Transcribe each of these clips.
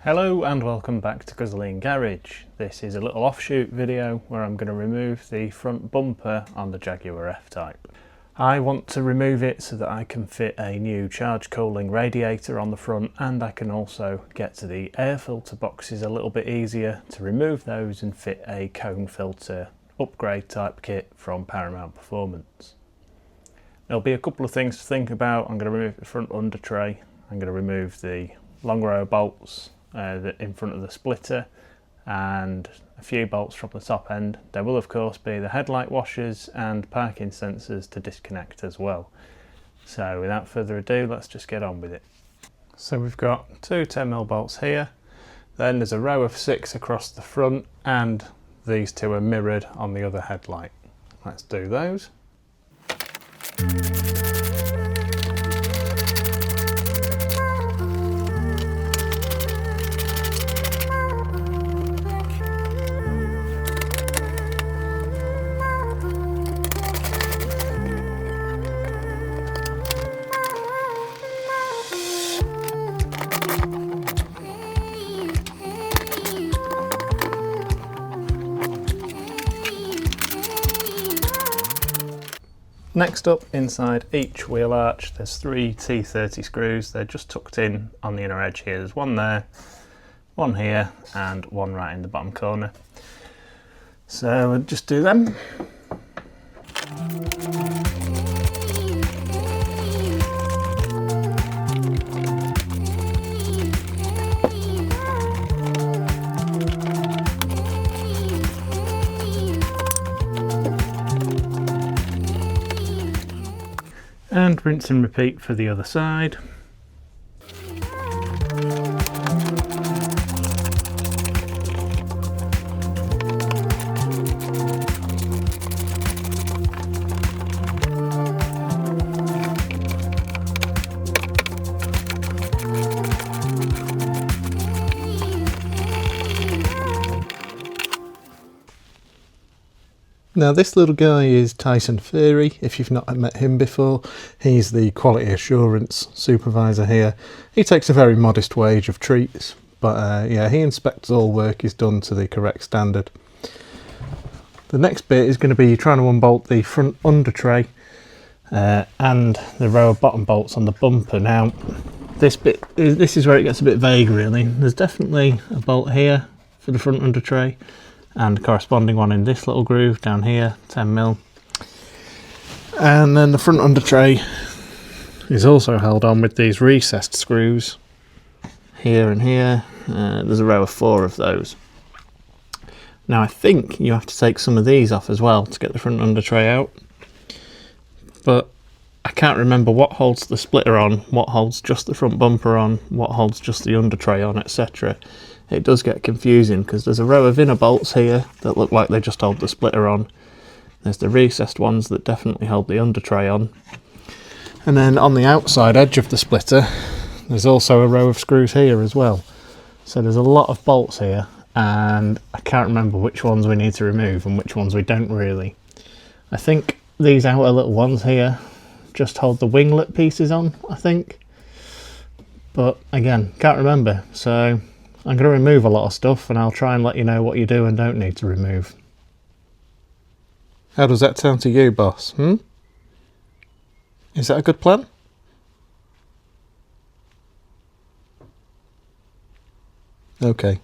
Hello and welcome back to Guzzoline Garage. This is a little offshoot video where I'm going to remove the front bumper on the Jaguar F-Type. I want to remove it so that I can fit a new charge cooling radiator on the front, and I can also get to the air filter boxes a little bit easier to remove those and fit a cone filter upgrade type kit from Paramount Performance. There'll be a couple of things to think about. I'm going to remove the front undertray, I'm going to remove the long row of bolts in front of the splitter and a few bolts from the top end. There will of course be the headlight washers and parking sensors to disconnect as well. So without further ado, let's just get on with it. So we've got two 10mm bolts here, then there's a row of 6 across the front, and these two are mirrored on the other headlight. Let's do those. Next up, inside each wheel arch there's 3 T30 screws. They're just tucked in on the inner edge here. There's one there, one here, and one right in the bottom corner. So we'll just do them. And rinse and repeat for the other side. Now this little guy is Tyson Furry. If you've not met him before, he's the quality assurance supervisor here. He takes a very modest wage of treats, but yeah, he inspects all work is done to the correct standard. The next bit is going to be trying to unbolt the front under tray and the row of bottom bolts on the bumper. Now this is where it gets a bit vague really. There's definitely a bolt here for the front under tray, and a corresponding one in this little groove down here, 10mm. And then the front under tray is also held on with these recessed screws here and here. There's a row of 4 of those. Now I think you have to take some of these off as well to get the front under tray out, but I can't remember what holds the splitter on, what holds just the front bumper on, what holds just the under tray on, etc. It does get confusing because there's a row of inner bolts here that look like they just hold the splitter on. There's the recessed ones that definitely hold the under tray on. And then on the outside edge of the splitter, there's also a row of screws here as well. So there's a lot of bolts here, and I can't remember which ones we need to remove and which ones we don't really. I think these outer little ones here just hold the winglet pieces on, I think. But again, can't remember. So I'm going to remove a lot of stuff, and I'll try and let you know what you do and don't need to remove. How does that sound to you, boss? Is that a good plan? Okay.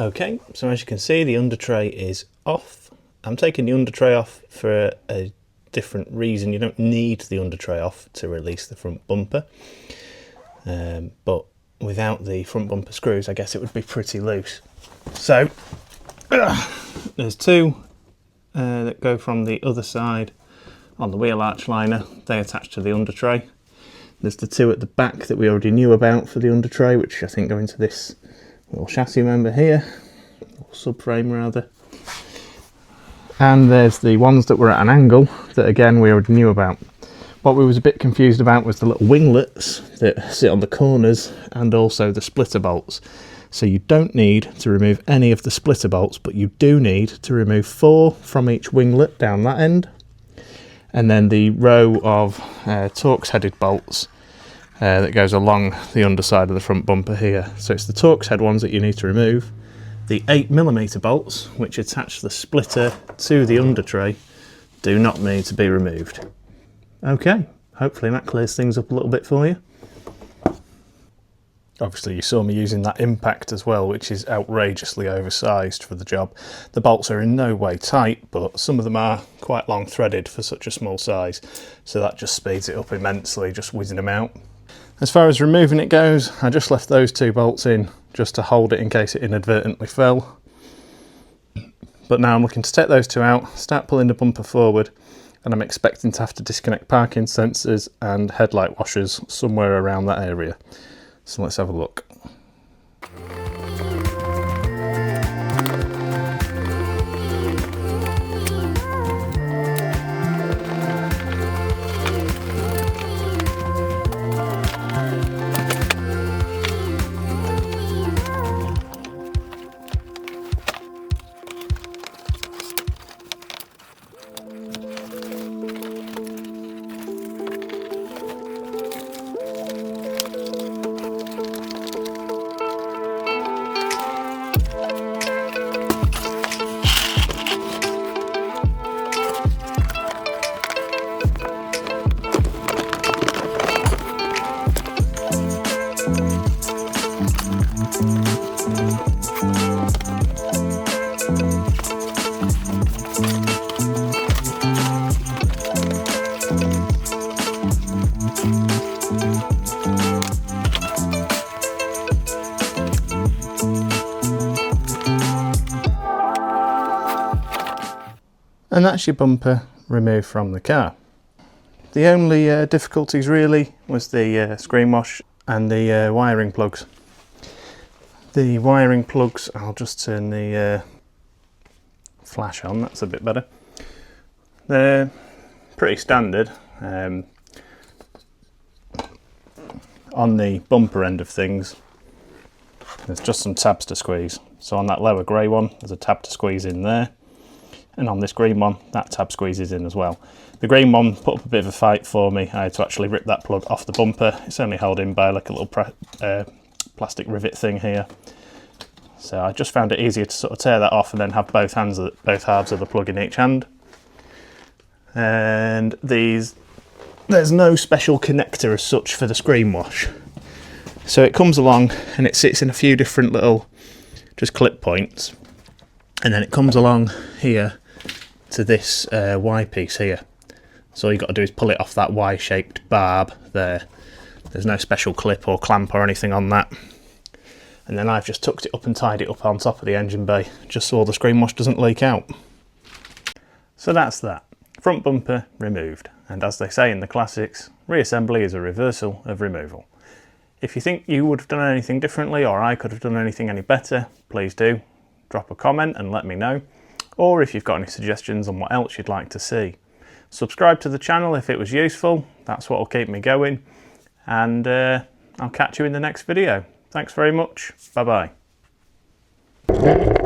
Okay, so as you can see, the undertray is off. I'm taking the undertray off for a different reason. You don't need the undertray off to release the front bumper, but without the front bumper screws, I guess it would be pretty loose. So there's two that go from the other side on the wheel arch liner. They attach to the undertray. There's the two at the back that we already knew about for the undertray, which I think go into this little chassis member here, or subframe rather. And there's the ones that were at an angle that again we already knew about. What we was a bit confused about was the little winglets that sit on the corners and also the splitter bolts. So you don't need to remove any of the splitter bolts, but you do need to remove 4 from each winglet down that end. And then the row of Torx headed bolts that goes along the underside of the front bumper here. So it's the Torx head ones that you need to remove. The 8mm bolts, which attach the splitter to the undertray, do not need to be removed. Okay, hopefully that clears things up a little bit for you. Obviously you saw me using that impact as well, which is outrageously oversized for the job. The bolts are in no way tight, but some of them are quite long threaded for such a small size, so that just speeds it up immensely, just whizzing them out. As far as removing it goes, I just left those 2 bolts in just to hold it in case it inadvertently fell. But now I'm looking to take those 2 out, start pulling the bumper forward, and I'm expecting to have to disconnect parking sensors and headlight washers somewhere around that area. So let's have a look. And that's your bumper removed from the car. The only difficulties really was the screen wash and the wiring plugs. The wiring plugs, I'll just turn the flash on, that's a bit better. They're pretty standard. On the bumper end of things, there's just some tabs to squeeze. So on that lower grey one, there's a tab to squeeze in there. And on this green one, that tab squeezes in as well. The green one put up a bit of a fight for me. I had to actually rip that plug off the bumper. It's only held in by like a little plastic rivet thing here. So I just found it easier to sort of tear that off and then have both halves of the plug in each hand. And there's no special connector as such for the screen wash. So it comes along and it sits in a few different little just clip points. And then it comes along here to this Y piece here. So all you've got to do is pull it off that Y-shaped barb there. There's no special clip or clamp or anything on that. And then I've just tucked it up and tied it up on top of the engine bay, just so the screen wash doesn't leak out. So that's that. Front bumper removed. And as they say in the classics, reassembly is a reversal of removal. If you think you would have done anything differently, or I could have done anything any better, please do. Drop a comment and let me know. Or if you've got any suggestions on what else you'd like to see. Subscribe to the channel if it was useful. That's what will keep me going. And I'll catch you in the next video. Thanks very much. Bye bye.